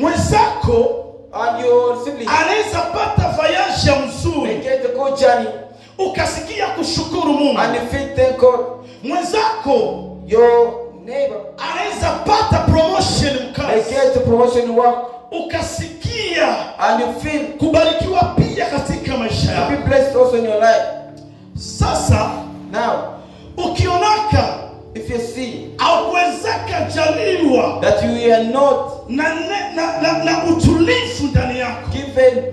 Mwenzako and your sibling anaweza pata voyage ya mzuri, get a good journey, ukasikia kushukuru Mungu, and you feel thank God. Mwenzako Your neighbor anaweza pata promotion mkazi, get a promotion in work, ukasikia and you feel kubarikiwa pia katika maisha yako. be blessed also in your life. Sasa Now, ukionaka if you see au kuwezeka jaliwa that you are not na utulivu ndani yako, given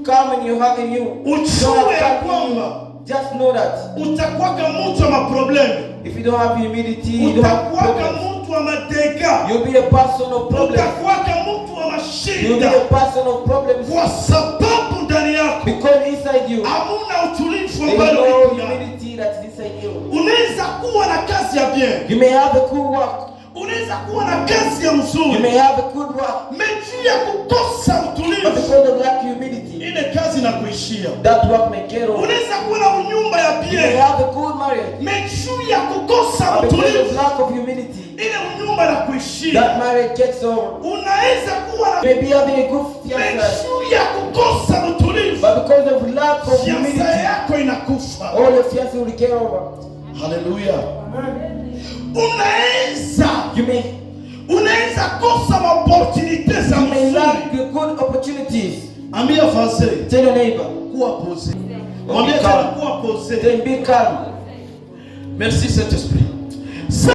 calm in your heart in you, ujue ya kwamba just know that utakuwaka mtu wa maproblemu, if you don't have humility, you don't have utakuwaka problems. mtu wa madega, You'll be a person of problems. utakuwaka mtu wa You'll be mashida, a person of problems kwa sababu ndani yako because inside you hamuna utulivu there is ambao no uko ndani. humility that's inside you. Unaweza kuwa na kazi ya bien, You may have a good work. unaweza kuwa na kazi ya You mzuri, may have a good work, mechi ya kukosa but utulivu, because of lack of humility, ile kazi na kuishia. that work may get over. Unaweza kuwa na nyumba ya You may bien, have a good marriage, mechi ya kukosa but because of utulivu, lack of humility, ile nyumba na that kuishia. marriage gets over. Unaweza kuwa na You may be having a good fiance, mechi ya kukosa utulivu, but because of lack of fiansa humility, yako inakufa. all your fiance will get over. Haleluya. Unaweza kosa opportunity za You may mzuri. lack the good opportunities. Ambia français, Tell your neighbor, kuwa posé. Mwambie tena kuwa posé. then be calm. Merci Saint-Esprit.